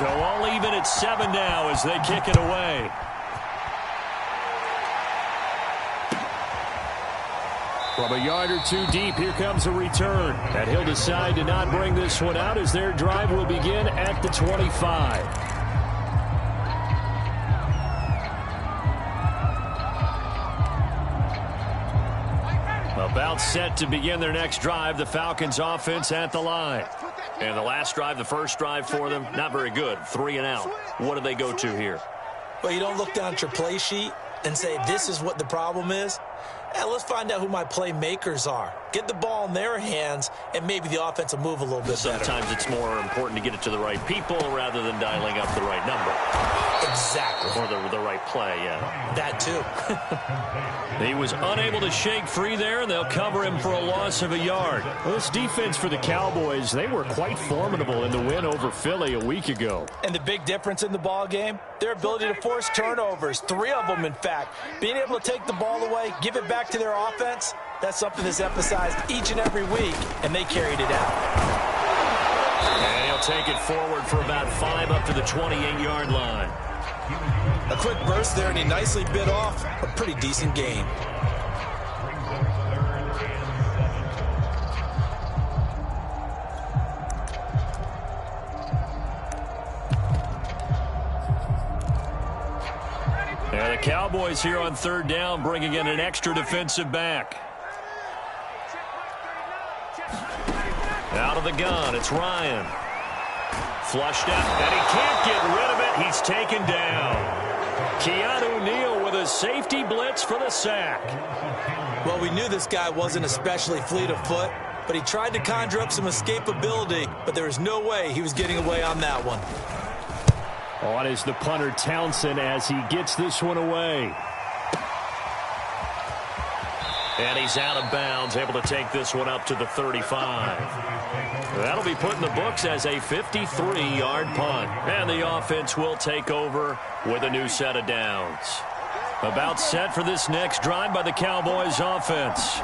So all even at 7 now as they kick it away. From a yard or two deep, here comes a return. And he'll decide to not bring this one out as their drive will begin at the 25. About set to begin their next drive, the Falcons offense at the line. And the last drive, the first drive for them, not very good. 3 and out. What do they go to here? Well, you don't look down at your play sheet and say, this is what the problem is. Let's find out who my playmakers are. Get the ball in their hands, and maybe the offense will move a little bit better. Sometimes it's more important to get it to the right people rather than dialing up the right number. Exactly. Or the right play, yeah. That too. He was unable to shake free there, and they'll cover him for a loss of a yard. Well, this defense for the Cowboys, they were quite formidable in the win over Philly a week ago. And the big difference in the ball game, their ability to force turnovers, 3 of them, in fact. Being able to take the ball away, give it back to their offense, that's something that's emphasized each and every week, and they carried it out. And he'll take it forward for about 5 up to the 28-yard line. A quick burst there, and he nicely bit off a pretty decent gain. And the Cowboys here on 3rd down, bringing in an extra defensive back. Out of the gun, it's Ryan. Flushed out, and he can't get rid of it. He's taken down. Keanu Neal with a safety blitz for the sack. Well, we knew this guy wasn't especially fleet of foot, but he tried to conjure up some escapability, but there was no way he was getting away on that one. On is the punter Townsend as he gets this one away. And he's out of bounds, able to take this one up to the 35. That'll be put in the books as a 53-yard punt. And the offense will take over with a new set of downs. About set for this next drive by the Cowboys offense.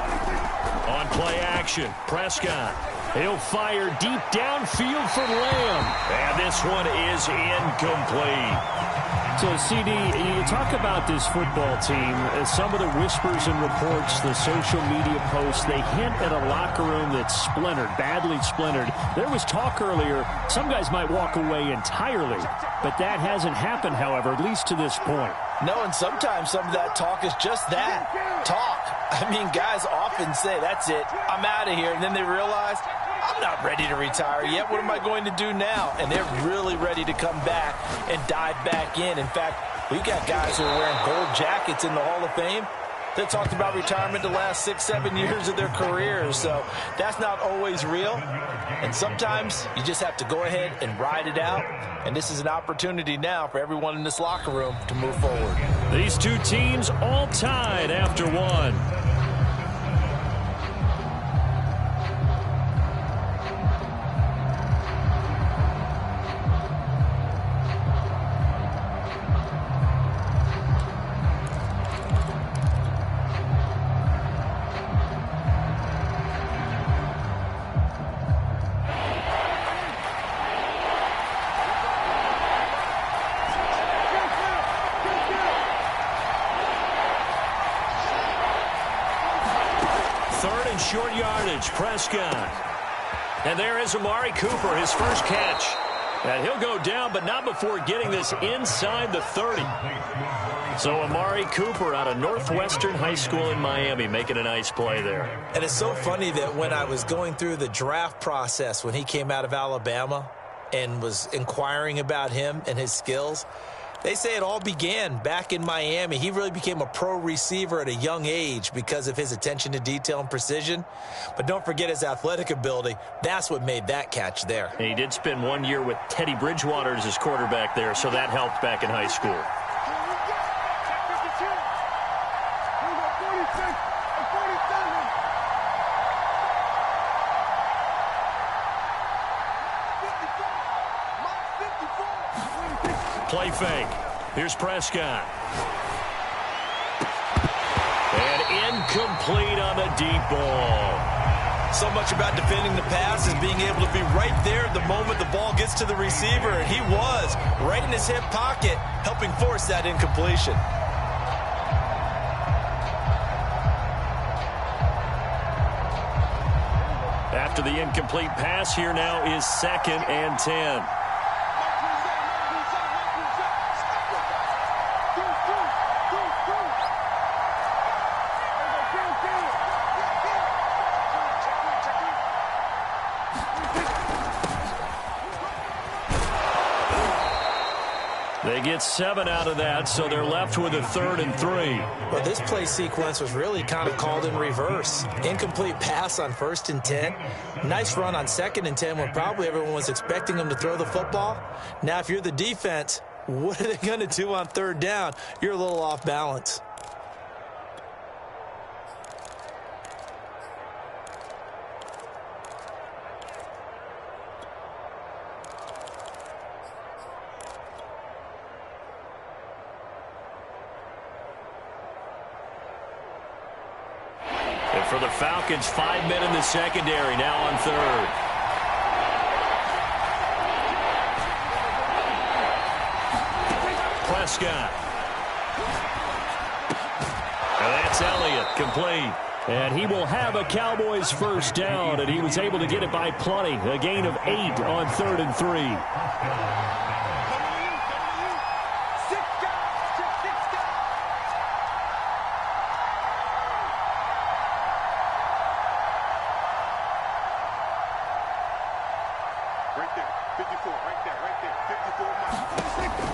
On play action, Prescott. He'll fire deep downfield for Lamb. And this one is incomplete. So, CD, you talk about this football team, some of the whispers and reports, the social media posts, they hint at a locker room that's splintered, badly splintered. There was talk earlier, some guys might walk away entirely, but that hasn't happened, however, at least to this point. No, and sometimes some of that talk is just that, talk. I mean, guys often say, that's it, I'm out of here, and then they realize, I'm not ready to retire yet. What am I going to do now? And they're really ready to come back and dive back in. In fact, we've got guys who are wearing gold jackets in the Hall of Fame that talked about retirement the last 6-7 years of their careers. So that's not always real. And sometimes you just have to go ahead and ride it out. And this is an opportunity now for everyone in this locker room to move forward. These two teams all tied after one. Short yardage, Prescott. And there is Amari Cooper, his first catch. And he'll go down, but not before getting this inside the 30. So Amari Cooper out of Northwestern High School in Miami making a nice play there. And it's so funny that when I was going through the draft process when he came out of Alabama and was inquiring about him and his skills, they say it all began back in Miami. He really became a pro receiver at a young age because of his attention to detail and precision. But don't forget his athletic ability. That's what made that catch there. And he did spend 1 year with Teddy Bridgewater as his quarterback there, so that helped back in high school. Play fake. Here's Prescott. And incomplete on the deep ball. So much about defending the pass is being able to be right there the moment the ball gets to the receiver, and he was right in his hip pocket, helping force that incompletion. After the incomplete pass, here now is 2nd and 10. They get 7 out of that, so they're left with a 3rd and 3. Well, this play sequence was really kind of called in reverse. Incomplete pass on 1st and 10. Nice run on 2nd and 10 when probably everyone was expecting them to throw the football. Now, if you're the defense, what are they going to do on 3rd down? You're a little off balance. For the Falcons, 5 men in the secondary, now on 3rd. Prescott. And that's Elliott, complete. And he will have a Cowboys first down, and he was able to get it by plenty. A gain of 8 on 3rd and 3.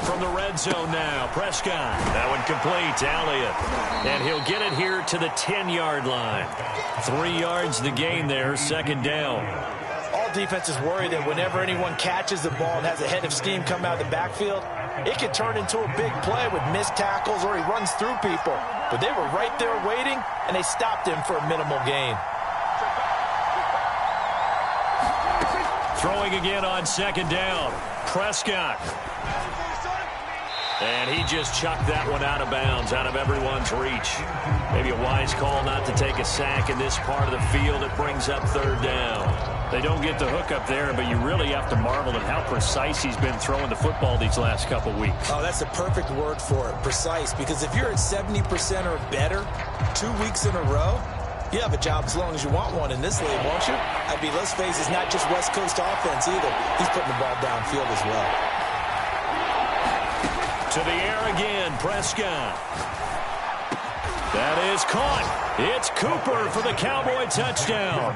From the red zone now, Prescott. That one complete to Elliott. And he'll get it here to the 10-yard line. 3 yards the gain there, 2nd down. All defenses worry that whenever anyone catches the ball and has a head of steam come out of the backfield, it can turn into a big play with missed tackles or he runs through people. But they were right there waiting, and they stopped him for a minimal gain. Throwing again on 2nd down. Prescott. And he just chucked that one out of bounds, out of everyone's reach. Maybe a wise call not to take a sack in this part of the field. It brings up 3rd down. They don't get the hook up there, but you really have to marvel at how precise he's been throwing the football these last couple weeks. Oh, that's the perfect word for it, precise. Because if you're at 70% or better 2 weeks in a row, you have a job as long as you want one in this league, won't you? I mean, let's face it, it's not just West Coast offense either. He's putting the ball downfield as well. To the air again, Prescott. That is caught. It's Cooper for the Cowboy touchdown.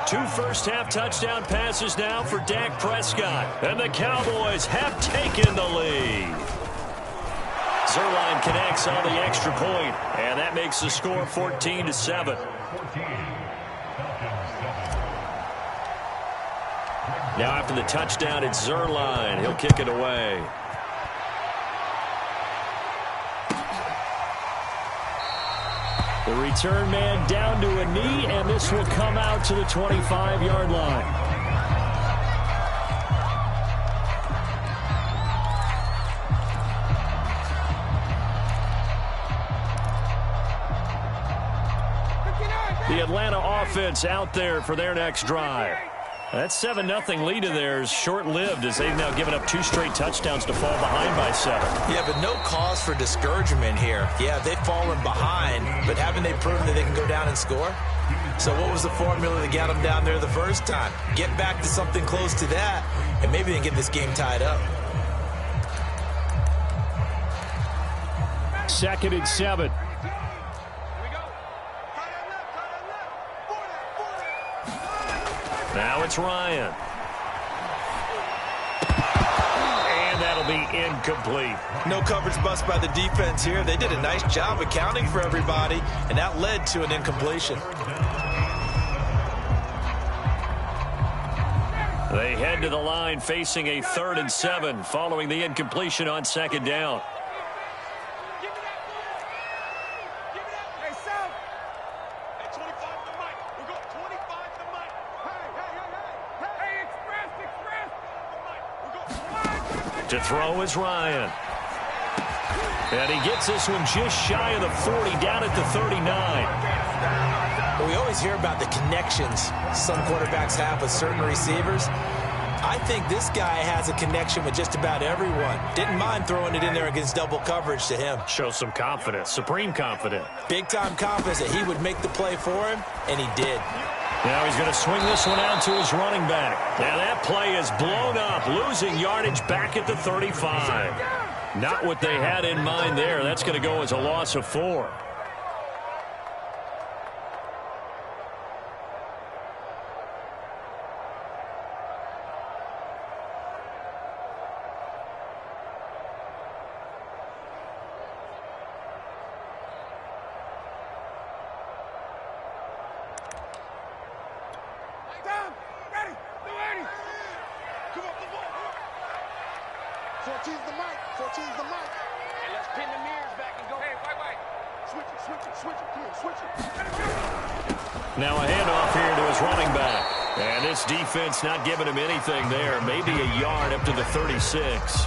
2 first-half touchdown passes now for Dak Prescott. And the Cowboys have taken the lead. Zuerlein connects on the extra point, and that makes the score 14-7. Now after the touchdown, it's Zuerlein. He'll kick it away. The return man down to a knee, and this will come out to the 25-yard line. The Atlanta offense out there for their next drive. That 7-0 lead of theirs short-lived as they've now given up 2 straight touchdowns to fall behind by 7. Yeah, but no cause for discouragement here. Yeah, they've fallen behind, but haven't they proven that they can go down and score? So what was the formula that got them down there the first time? Get back to something close to that, and maybe they can get this game tied up. 2nd and 7. Now it's Ryan. And that'll be incomplete. No coverage bust by the defense here. They did a nice job accounting for everybody, and that led to an incompletion. They head to the line facing a 3rd and 7 following the incompletion on 2nd down. To throw is Ryan. And he gets this one just shy of the 40, down at the 39. Well, we always always hear about the connections some quarterbacks have with certain receivers. I think this guy has a connection with just about everyone. Didn't mind throwing it in there against double coverage to him. Shows some confidence, supreme confidence. Big-time confidence that he would make the play for him, and he did. Now he's going to swing this one out to his running back. Now that play is blown up, losing yardage back at the 35. Not what they had in mind there. That's going to go as a loss of 4. Now a handoff here to his running back. And this defense not giving him anything there. Maybe a yard up to the 36.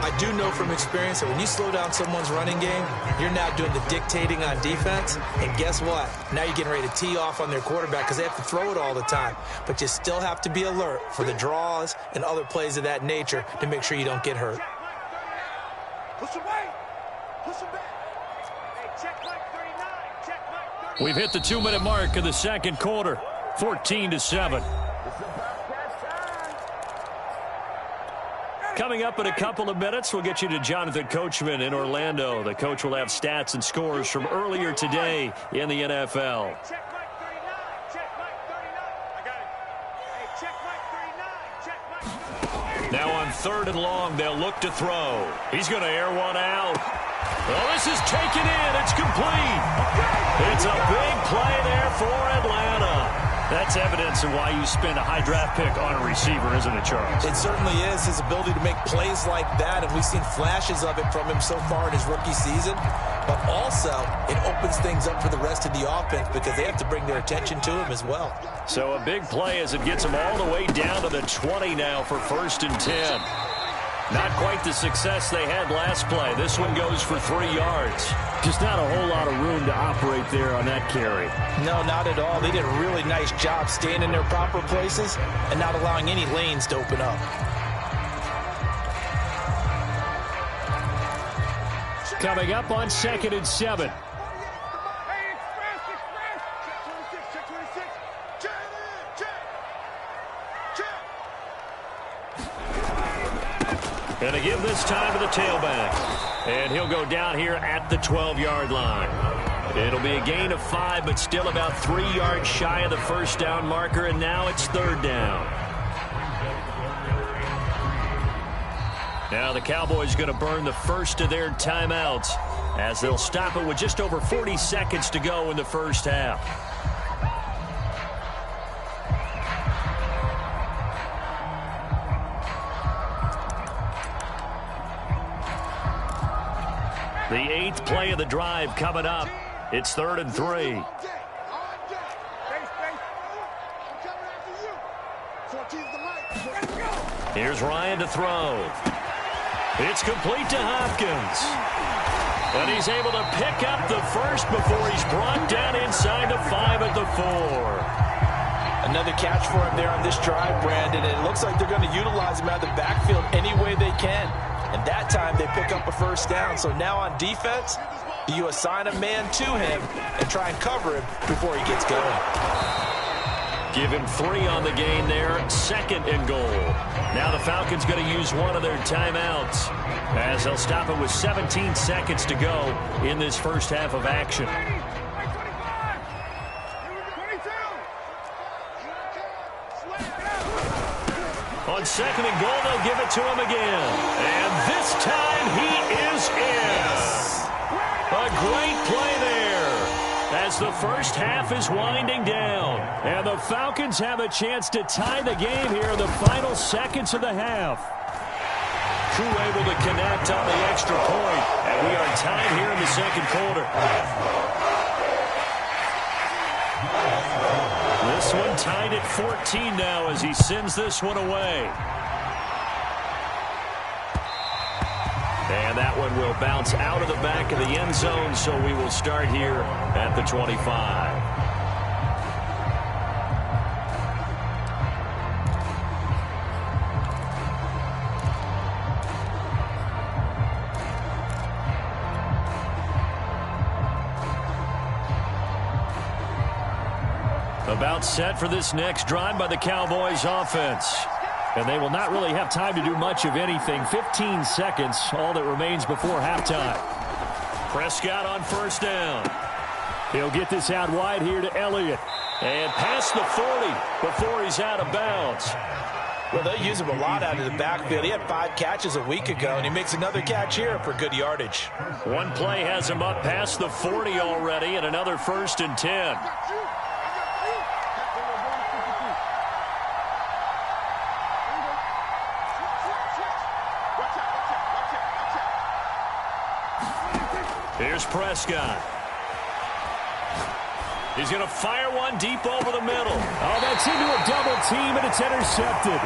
I do know from experience that when you slow down someone's running game, you're now doing the dictating on defense. And guess what? Now you're getting ready to tee off on their quarterback because they have to throw it all the time. But you still have to be alert for the draws and other plays of that nature to make sure you don't get hurt. Push away. Push him back. Hey, check Mike 39. Check Mike 39. We've hit the 2-minute mark of the second quarter. 14-7. Coming up in a couple of minutes, we'll get you to Jonathan Coachman in Orlando. The coach will have stats and scores from earlier today in the NFL. Check Mike 39. Check Mike 39. I got it. Hey, check Mike 39. Check Mike 39. Now on 3rd and long, they'll look to throw. He's going to air one out. Well, this is taken in. It's complete. It's a big play there for Atlanta. That's evidence of why you spend a high draft pick on a receiver, isn't it, Charles? It certainly is, his ability to make plays like that, and we've seen flashes of it from him so far in his rookie season. But also, it opens things up for the rest of the offense because they have to bring their attention to him as well. So a big play as it gets him all the way down to the 20 now for 1st and 10. Not quite the success they had last play. This one goes for 3 yards. Just not a whole lot of room to operate there on that carry. No, not at all. They did a really nice job staying in their proper places and not allowing any lanes to open up. Coming up on 2nd and 7. Hey, express. Check 26. Check 26. Check it in. Check. Going to give this time to the tailback. And he'll go down here at the 12-yard line. It'll be a gain of 5, but still about 3 yards shy of the first down marker, and now it's 3rd down. Now the Cowboys going to burn the first of their timeouts as they'll stop it with just over 40 seconds to go in the first half. The 8th play of the drive coming up. It's 3rd and 3. Here's Ryan to throw. It's complete to Hopkins. And he's able to pick up the first before he's brought down inside the 5 at the 4. Another catch for him there on this drive, Brandon. And it looks like they're going to utilize him out of the backfield any way they can. And that time they pick up a first down. So now on defense, you assign a man to him and try and cover him before he gets going. Give him 3 on the gain there. 2nd and goal. Now the Falcons going to use one of their timeouts as they'll stop it with 17 seconds to go in this first half of action. On 2nd and goal, they'll give it to him again. And this time he is in. A great play there as the first half is winding down. And the Falcons have a chance to tie the game here in the final seconds of the half. Crew able to connect on the extra point. And we are tied here in the second quarter. This one tied at 14 now as he sends this one away. And that one will bounce out of the back of the end zone, so we will start here at the 25. About set for this next drive by the Cowboys offense. And they will not really have time to do much of anything. 15 seconds, all that remains before halftime. Prescott on first down. He'll get this out wide here to Elliott. And past the 40 before he's out of bounds. Well, they'll use him a lot out of the backfield. He had 5 catches a week ago, and he makes another catch here for good yardage. One play has him up past the 40 already, and another 1st and 10. Here's Prescott. He's going to fire one deep over the middle. Oh, that's into a double team, and it's intercepted.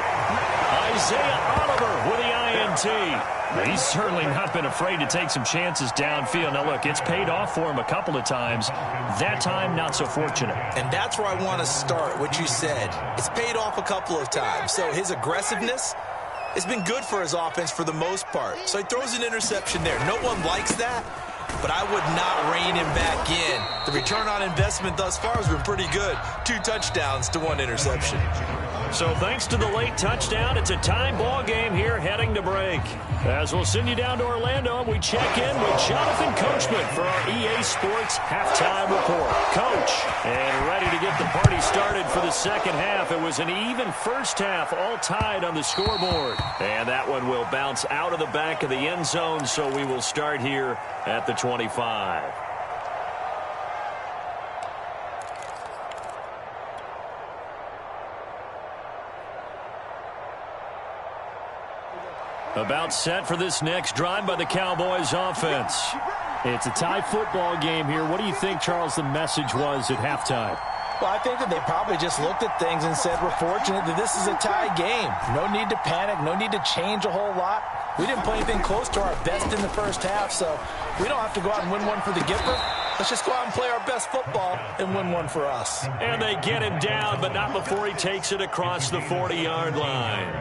Isaiah Oliver with the INT. He's certainly not been afraid to take some chances downfield. Now, look, it's paid off for him a couple of times. That time, not so fortunate. And that's where I want to start, what you said. It's paid off a couple of times. So his aggressiveness has been good for his offense for the most part. So he throws an interception there. No one likes that, but I would not rein him back in. The return on investment thus far has been pretty good. 2 touchdowns to 1 interception. So thanks to the late touchdown, it's a tie ball game here heading to break. As we'll send you down to Orlando, we check in with Jonathan Coachman for our EA Sports Halftime Report. Coach, and ready to get the party started for the second half. It was an even first half, all tied on the scoreboard. And that one will bounce out of the back of the end zone, so we will start here at the 25. About set for this next drive by the Cowboys offense. It's a tie football game here. What do you think, Charles, the message was at halftime? Well, I think that they probably just looked at things and said, we're fortunate that this is a tie game. No need to panic. No need to change a whole lot. We didn't play anything close to our best in the first half, so we don't have to go out and win one for the Gipper. Let's just go out and play our best football and win one for us. And they get him down, but not before he takes it across the 40-yard line.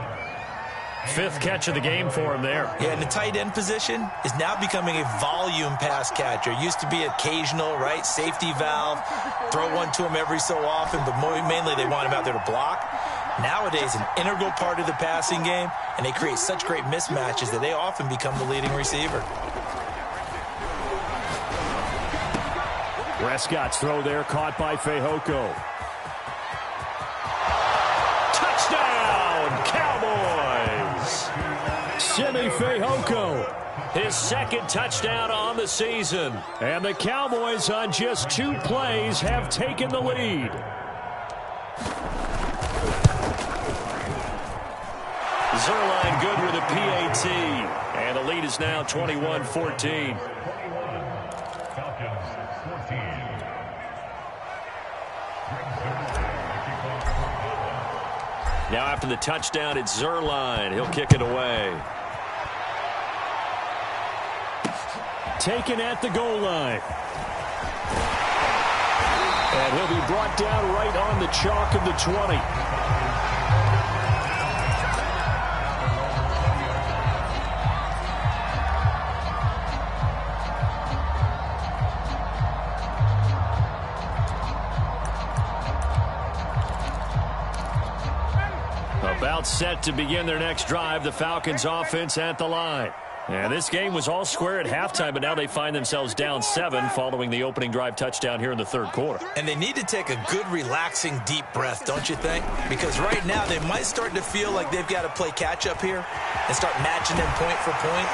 5th catch of the game for him there. Yeah, and the tight end position is now becoming a volume pass catcher. Used to be occasional, right? Safety valve. Throw one to him every so often, but mainly they want him out there to block. Nowadays, an integral part of the passing game, and they create such great mismatches that they often become the leading receiver. Prescott's throw there caught by Fehoko. Touchdown, Cowboys! Simi Fehoko. His 2nd touchdown on the season. And the Cowboys on just 2 plays have taken the lead. Zerline good with a PAT. And the lead is now 21-14. Now after the touchdown, it's Zerline. He'll kick it away. Taken at the goal line. And he'll be brought down right on the chalk of the 20. About set to begin their next drive, the Falcons offense at the line. And this game was all square at halftime, but now they find themselves down 7 following the opening drive touchdown here in the 3rd quarter. And they need to take a good, relaxing, deep breath, don't you think? Because right now they might start to feel like they've got to play catch-up here and start matching them point for point.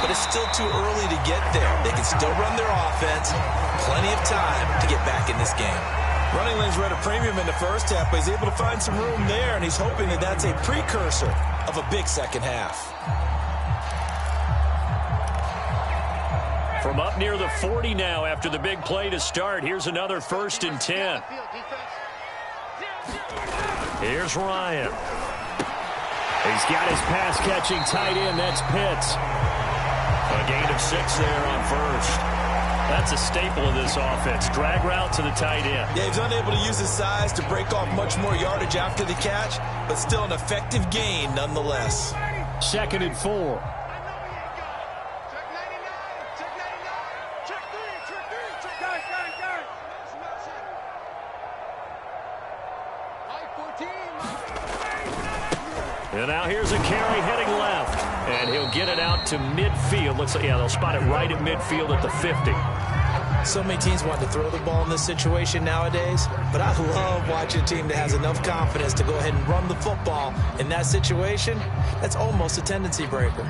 But it's still too early to get there. They can still run their offense. Plenty of time to get back in this game. Running lanes were at a premium in the first half, but he's able to find some room there, and he's hoping that that's a precursor of a big second half. From up near the 40 now after the big play to start, here's another 1st and 10. Here's Ryan. He's got his pass-catching tight end. That's Pitts. A gain of 6 there on 1st. That's a staple of this offense. Drag route to the tight end. Yeah, he's unable to use his size to break off much more yardage after the catch, but still an effective gain nonetheless. 2nd and 4. And now here's a carry heading left. And he'll get it out to midfield. Looks like, yeah, they'll spot it right at midfield at the 50. So many teams want to throw the ball in this situation nowadays, but I love watching a team that has enough confidence to go ahead and run the football in that situation. That's almost a tendency breaker.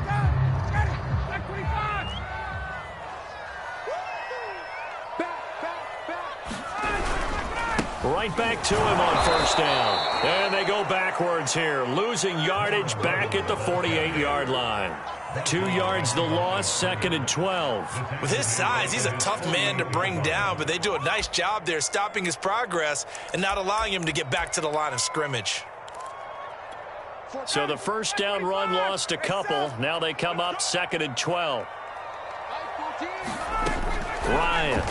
Right back to him on first down. And they go backwards here, losing yardage back at the 48-yard line. 2 yards the loss, 2nd and 12. With his size, he's a tough man to bring down, but they do a nice job there stopping his progress and not allowing him to get back to the line of scrimmage. So the first down run lost a couple. Now they come up 2nd and 12. Ryan.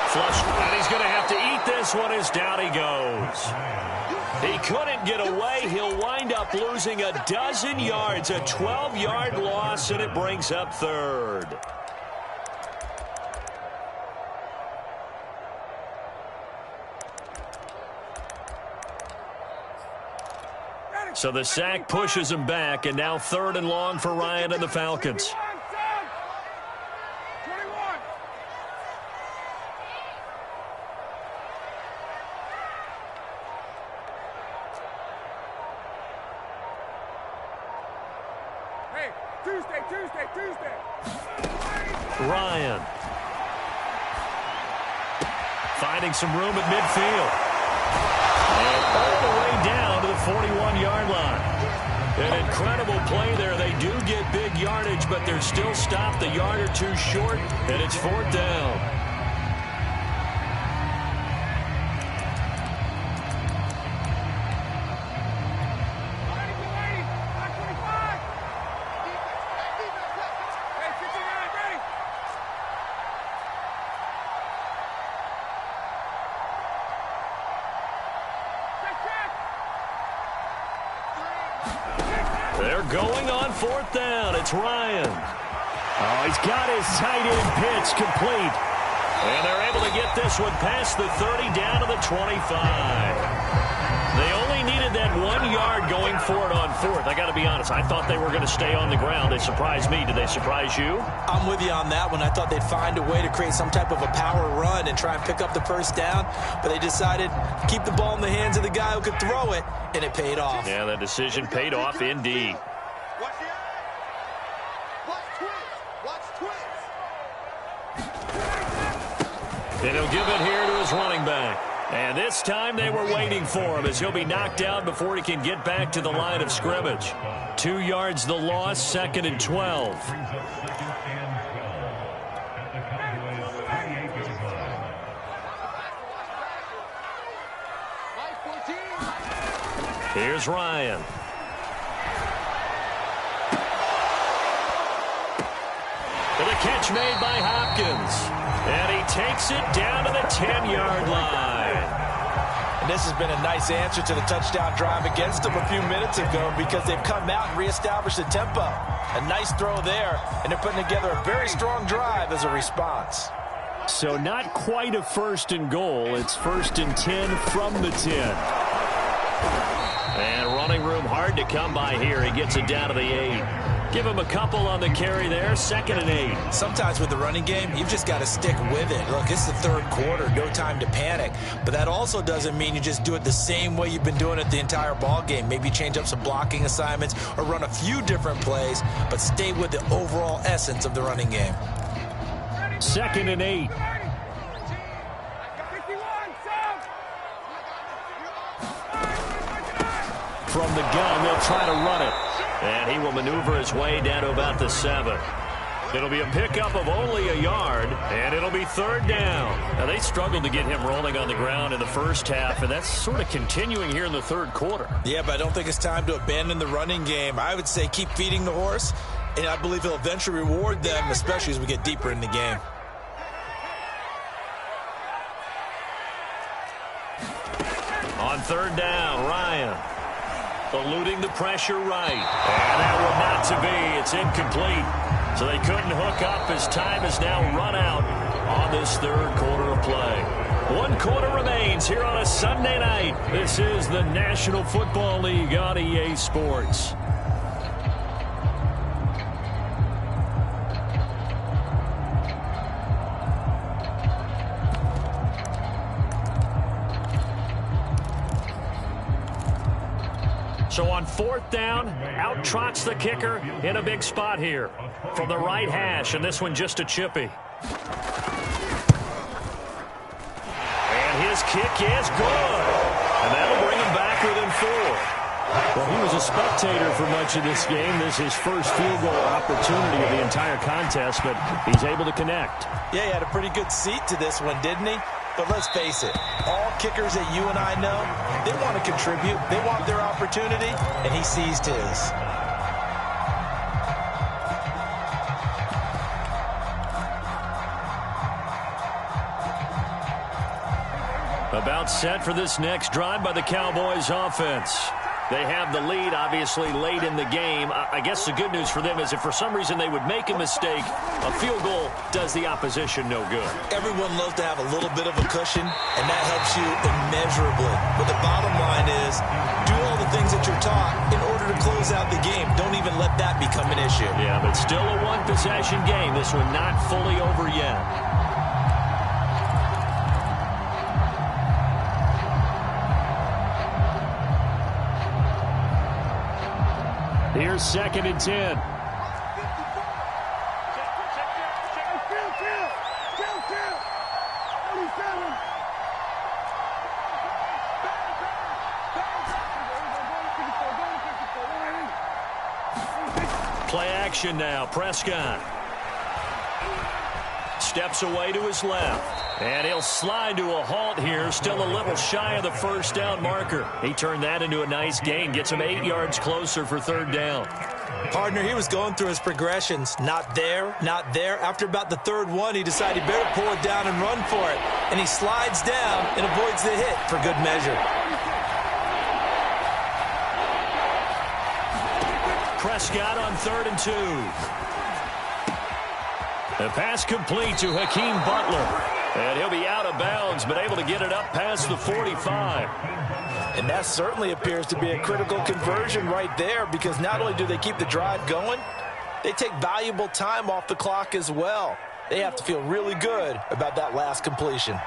Flush, and he's going to have to eat this one as down he goes. He couldn't get away. He'll wind up losing a dozen yards, a 12-yard loss, and it brings up 3rd. So the sack pushes him back, and now 3rd and long for Ryan and the Falcons. Tuesday. Ryan. Finding some room at midfield. And all the way down to the 41-yard line. An incredible play there. They do get big yardage, but they're still stopped a yard or two short, and it's 4th down. They're going on 4th down. It's Ryan. Oh, he's got his tight end pitch complete. And they're able to get this one past the 30 down to the 25. They only needed that 1 yard going for it on 4th. I got to be honest, I thought they were going to stay on the ground. They surprised me. Did they surprise you? I'm with you on that one. I thought they'd find a way to create some type of a power run and try and pick up the first down, but they decided to keep the ball in the hands of the guy who could throw it, and it paid off. Yeah, that decision paid off indeed. And he'll give it here to his running back. And this time they were waiting for him as he'll be knocked down before he can get back to the line of scrimmage. 2 yards the loss, 2nd and 12. Here's Ryan. And the catch made by Hopkins. And he takes it down to the 10-yard line. And this has been a nice answer to the touchdown drive against them a few minutes ago because they've come out and reestablished the tempo. A nice throw there, and they're putting together a very strong drive as a response. So not quite a 1st and goal. It's 1st and 10 from the 10. And running room hard to come by here. He gets it down to the 8. Give him a couple on the carry there, 2nd and 8. Sometimes with the running game, you've just got to stick with it. Look, it's the 3rd quarter, no time to panic. But that also doesn't mean you just do it the same way you've been doing it the entire ball game. Maybe change up some blocking assignments or run a few different plays, but stay with the overall essence of the running game. 2nd and 8. From the gun, they'll try to run it. And he will maneuver his way down to about the 7. It'll be a pickup of only a yard, and it'll be 3rd down. Now, they struggled to get him rolling on the ground in the first half, and that's sort of continuing here in the 3rd quarter. Yeah, but I don't think it's time to abandon the running game. I would say keep feeding the horse, and I believe he'll eventually reward them, especially as we get deeper in the game. On 3rd down, Ryan. Eluding the pressure right. And that one not to be. It's incomplete. So they couldn't hook up as time is now run out on this 3rd quarter of play. One quarter remains here on a Sunday night. This is the National Football League on EA Sports. So on fourth down, out trots the kicker in a big spot here from the right hash, and this one just a chippy. And his kick is good. And that'll bring him back within 4. Well, he was a spectator for much of this game. This is his first field goal opportunity of the entire contest, but he's able to connect. Yeah, he had a pretty good seat to this one, didn't he? But let's face it, all kickers that you and I know, they want to contribute. They want their opportunity, and he seized his. About set for this next drive by the Cowboys offense. They have the lead, obviously, late in the game. I guess the good news for them is if for some reason they would make a mistake, a field goal does the opposition no good. Everyone loves to have a little bit of a cushion, and that helps you immeasurably. But the bottom line is, do all the things that you're taught in order to close out the game. Don't even let that become an issue. Yeah, but still a one-possession game. This one not fully over yet. Here's 2nd and 10. Play action now. Prescott steps away to his left. And he'll slide to a halt here. Still a little shy of the first down marker. He turned that into a nice gain. Gets him 8 yards closer for 3rd down. Partner, he was going through his progressions. Not there, not there. After about the 3rd one, he decided he better pull it down and run for it. And he slides down and avoids the hit for good measure. Prescott on 3rd and 2. The pass complete to Hakeem Butler. And he'll be out of bounds, but able to get it up past the 45. And that certainly appears to be a critical conversion right there, because not only do they keep the drive going, they take valuable time off the clock as well. They have to feel really good about that last completion.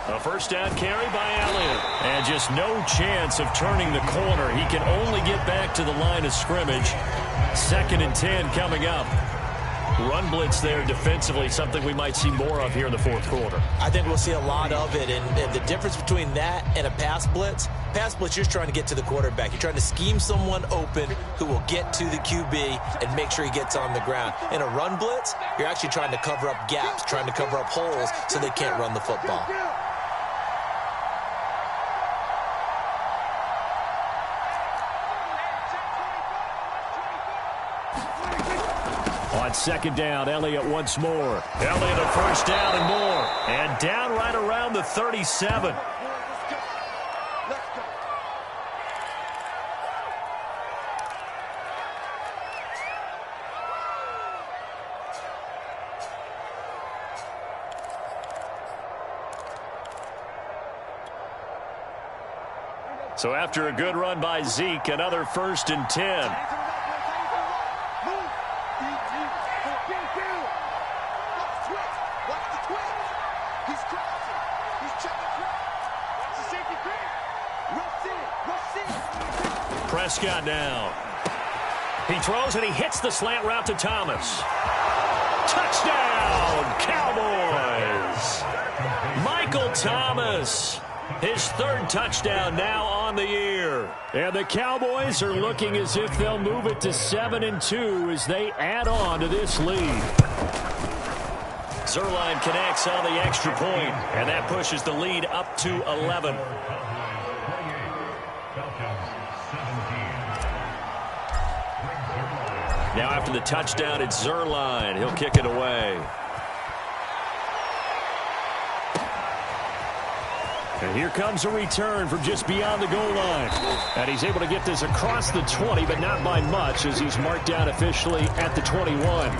A first down carry by Elliott. And just no chance of turning the corner. He can only get back to the line of scrimmage. 2nd and 10 coming up. Run blitz there defensively, something we might see more of here in the 4th quarter. I think we'll see a lot of it, and the difference between that and a pass blitz, you're just trying to get to the quarterback. You're trying to scheme someone open who will get to the QB and make sure he gets on the ground. In a run blitz, you're actually trying to cover up gaps, trying to cover up holes so they can't run the football. On 2nd down, Elliott once more. Elliott a first down and more. And down right around the 37. So after a good run by Zeke, another 1st and 10. Prescott now. He throws and he hits the slant route to Thomas. Touchdown, Cowboys! Michael Thomas, his 3rd touchdown now on the year. And the Cowboys are looking as if they'll move it to 7 and 2 as they add on to this lead. Zuerlein connects on the extra point, and that pushes the lead up to 11. Now after the touchdown, it's Zuerlein. He'll kick it away. And here comes a return from just beyond the goal line. And he's able to get this across the 20, but not by much, as he's marked down officially at the 21.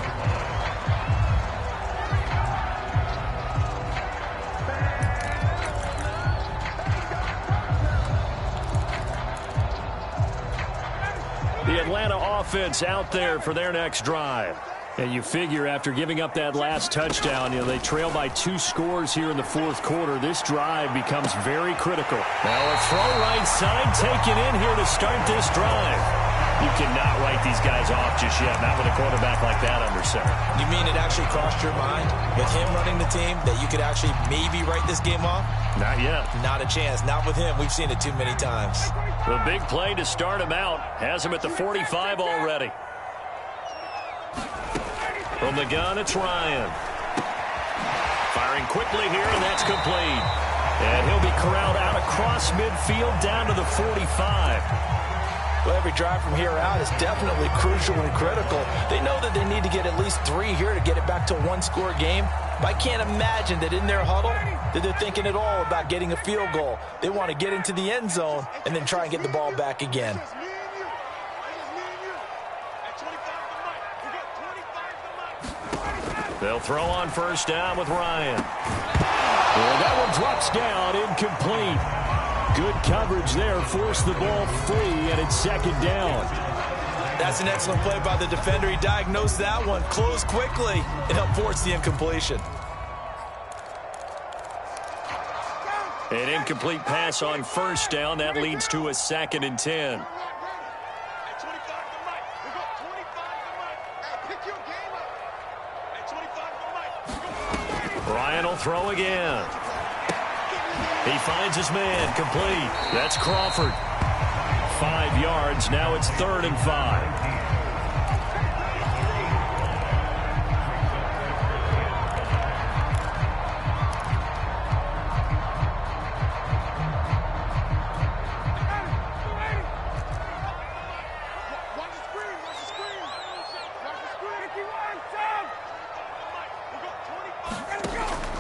The Atlanta offense out there for their next drive. And you figure after giving up that last touchdown, they trail by 2 scores here in the fourth quarter. This drive becomes very critical. Now a throw right side taken in here to start this drive. You cannot write these guys off just yet, not with a quarterback like that under center. You mean it actually crossed your mind with him running the team that you could actually maybe write this game off? Not yet. Not a chance. Not with him. We've seen it too many times. The big play to start him out has him at the 45 already. From the gun, it's Ryan. Firing quickly here, and that's complete. And he'll be corralled out across midfield down to the 45. Well, every drive from here out is definitely crucial and critical. They know that they need to get at least 3 here to get it back to a 1-score game. But I can't imagine that in their huddle that they're thinking at all about getting a field goal. They want to get into the end zone and then try and get the ball back again. They'll throw on first down with Ryan. Well, that one drops down, incomplete. Good coverage there, forced the ball free, and it's second down. That's an excellent play by the defender. He diagnosed that one, closed quickly, and helped force the incompletion. An incomplete pass on first down. That leads to a 2nd and 10. Ryan will throw again. He finds his man, complete. That's Crawford. 5 yards. Now it's 3rd and 5.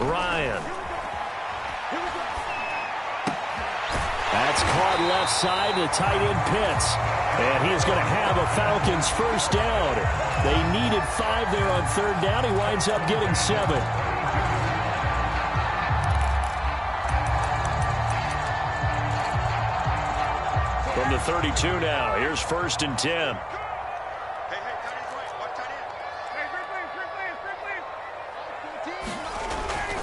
Ryan. That's caught left side to tight end Pitts. And he is going to have a Falcons first down. They needed 5 there on 3rd down. He winds up getting 7. From the 32 now, here's 1st and 10.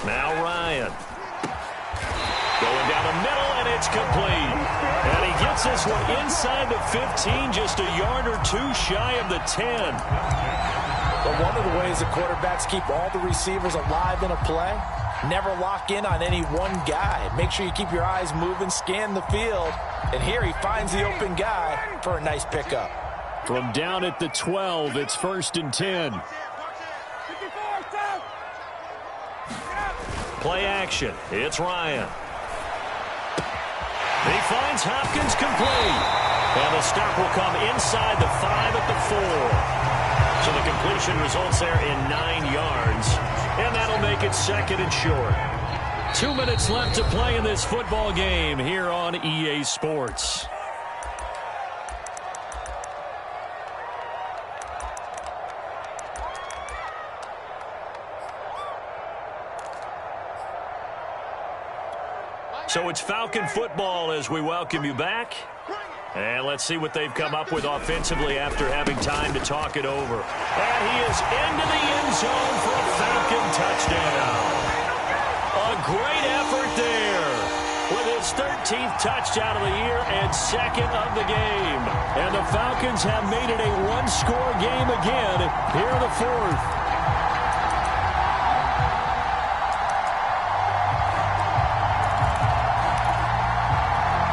Now Ryan. Going down the middle, and it's complete. And he gets this one inside the 15, just a yard or 2 shy of the 10. But one of the ways the quarterbacks keep all the receivers alive in a play, never lock in on any one guy. Make sure you keep your eyes moving, scan the field. And here he finds the open guy for a nice pickup. From down at the 12, it's 1st and 10. Play action. It's Ryan. He finds Hopkins complete. And the stop will come inside the 5 at the 4. So the completion results there in 9 yards. And that'll make it 2nd and short. 2 minutes left to play in this football game here on EA Sports. So it's Falcon football as we welcome you back. And let's see what they've come up with offensively after having time to talk it over. And he is into the end zone for a Falcon touchdown. A great effort there with his 13th touchdown of the year and 2nd of the game. And the Falcons have made it a 1-score game again here in the 4th.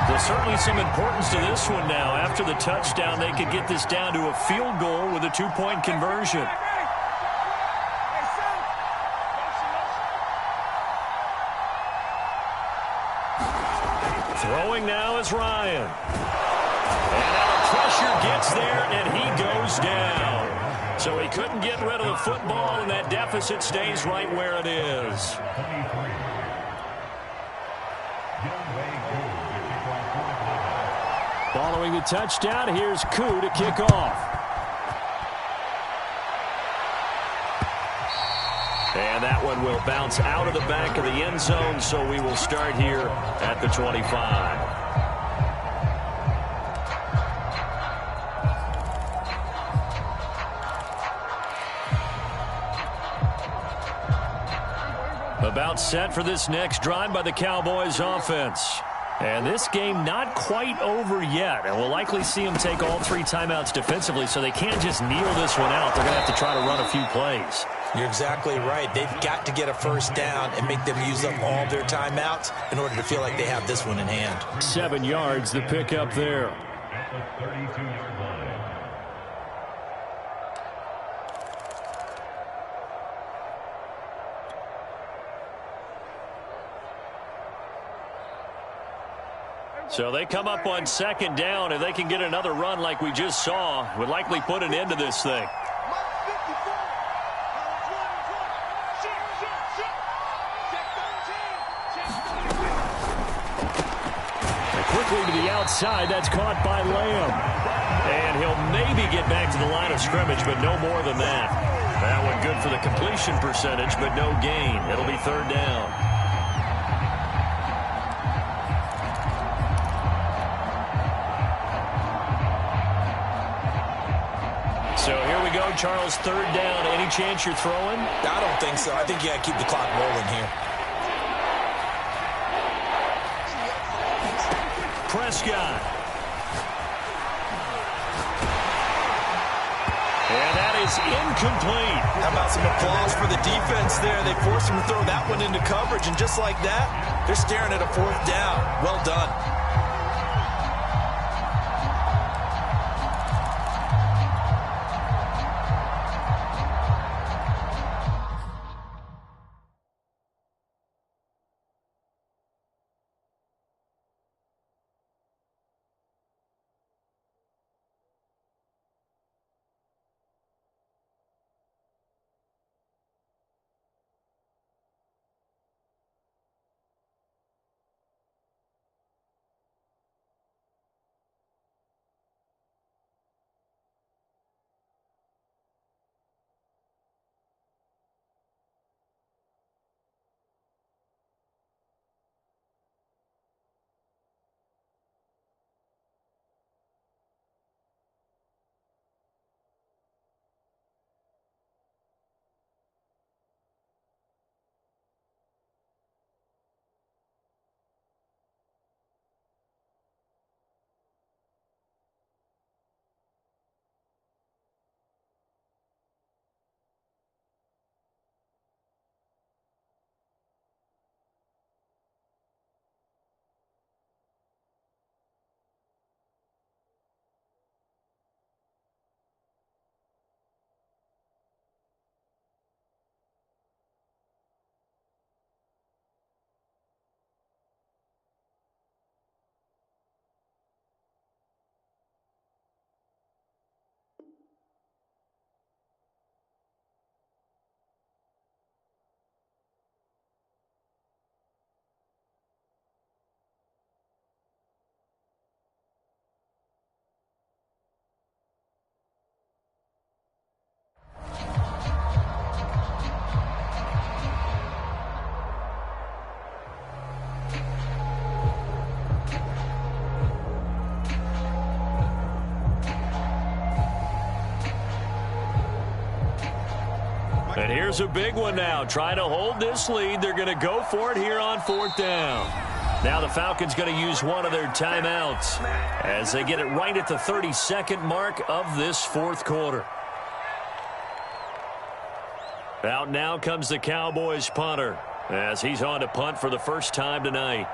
There's certainly some importance to this one now. After the touchdown, they could get this down to a field goal with a 2-point conversion. Throwing now is Ryan. And now the pressure gets there, and he goes down. So he couldn't get rid of the football, and that deficit stays right where it is. Following the touchdown, here's Koo to kick off. And that one will bounce out of the back of the end zone, so we will start here at the 25. About set for this next drive by the Cowboys offense. And this game not quite over yet. And we'll likely see them take all 3 timeouts defensively, so they can't just kneel this one out. They're going to have to try to run a few plays. You're exactly right. They've got to get a first down and make them use up all their timeouts in order to feel like they have this one in hand. 7 yards, the pickup there. So they come up on second down. If they can get another run like we just saw, would likely put an end to this thing. Quickly to the outside. That's caught by Lamb. And he'll maybe get back to the line of scrimmage, but no more than that. That one good for the completion percentage, but no gain. It'll be third down. So here we go, Charles, third down. Any chance you're throwing? I don't think so. I think you got to keep the clock rolling here. Prescott. And that is incomplete. How about some applause for the defense there? They forced him to throw that one into coverage, and just like that, they're staring at a fourth down. Well done. And here's a big one now. Trying to hold this lead. They're going to go for it here on fourth down. Now the Falcons going to use one of their timeouts as they get it right at the 32nd mark of this fourth quarter. Out now comes the Cowboys punter as he's on to punt for the first time tonight.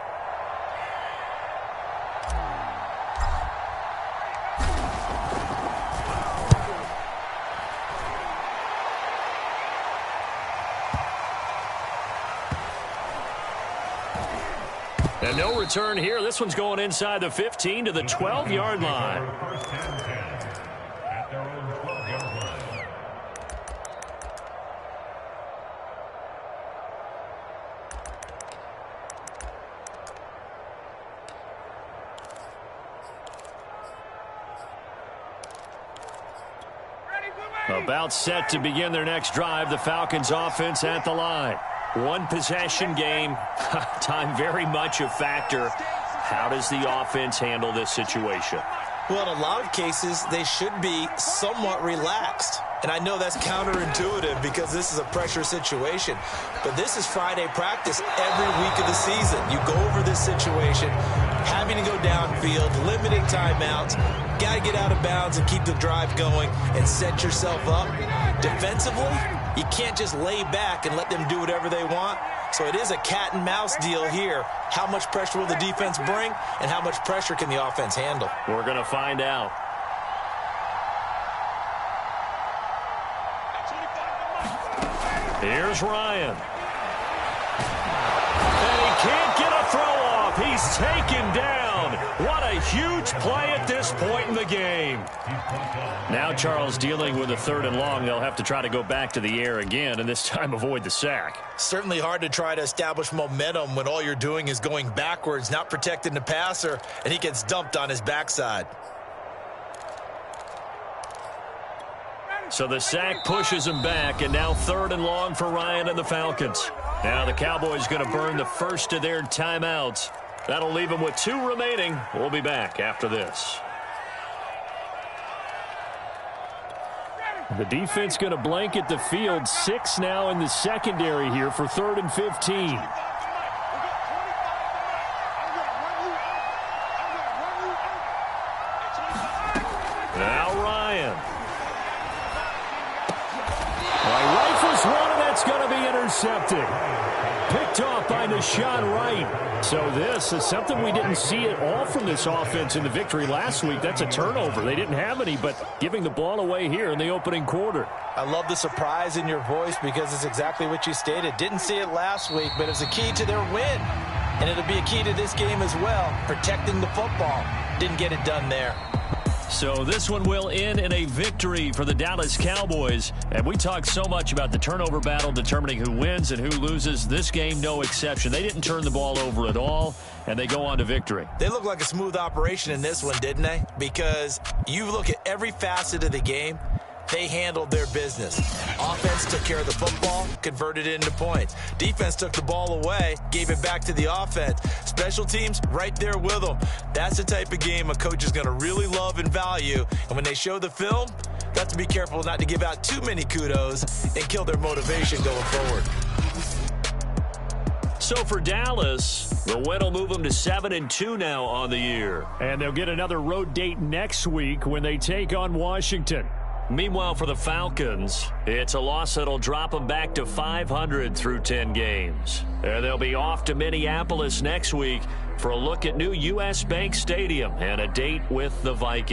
And no return here. This one's going inside the 15 to the 12-yard line. About set to begin their next drive, the Falcons offense at the line. One possession game, time very much a factor. How does the offense handle this situation? Well, in a lot of cases, they should be somewhat relaxed. And I know that's counterintuitive because this is a pressure situation. But this is Friday practice every week of the season. You go over this situation, having to go downfield, limited timeouts, got to get out of bounds and keep the drive going and set yourself up. Defensively, you can't just lay back and let them do whatever they want. So it is a cat and mouse deal here. How much pressure will the defense bring and how much pressure can the offense handle? We're going to find out. Here's Ryan. And he can't get a throw off. He's taken down. What a huge play at this point in the game. Now Charles dealing with a 3rd and long. They'll have to try to go back to the air again and this time avoid the sack. Certainly hard to try to establish momentum when all you're doing is going backwards, not protecting the passer, and he gets dumped on his backside. So the sack pushes him back, and now 3rd and long for Ryan and the Falcons. Now the Cowboys going to burn the first of their timeouts. That'll leave them with 2 remaining. We'll be back after this. The defense going to blanket the field. 6 now in the secondary here for 3rd and 15. Now Ryan. Rifles one, and that's going to be intercepted. Picked off by Deshaun Wright. So this is something we didn't see at all from this offense in the victory last week. That's a turnover. They didn't have any, but giving the ball away here in the opening quarter. I love the surprise in your voice because it's exactly what you stated. Didn't see it last week, but it's a key to their win. And it'll be a key to this game as well, protecting the football. Didn't get it done there. So this one will end in a victory for the Dallas Cowboys. And we talked so much about the turnover battle determining who wins and who loses. This game, no exception. They didn't turn the ball over at all, and they go on to victory. They look like a smooth operation in this one, didn't they? Because you look at every facet of the game, they handled their business. Offense took care of the football, converted it into points. Defense took the ball away, gave it back to the offense. Special teams right there with them. That's the type of game a coach is going to really love and value. And when they show the film, they have to be careful not to give out too many kudos and kill their motivation going forward. So for Dallas, the win will move them to 7-2 now on the year. And they'll get another road date next week when they take on Washington. Meanwhile, for the Falcons, it's a loss that'll drop them back to 500 through 10 games. And they'll be off to Minneapolis next week for a look at new U.S. Bank Stadium and a date with the Vikings.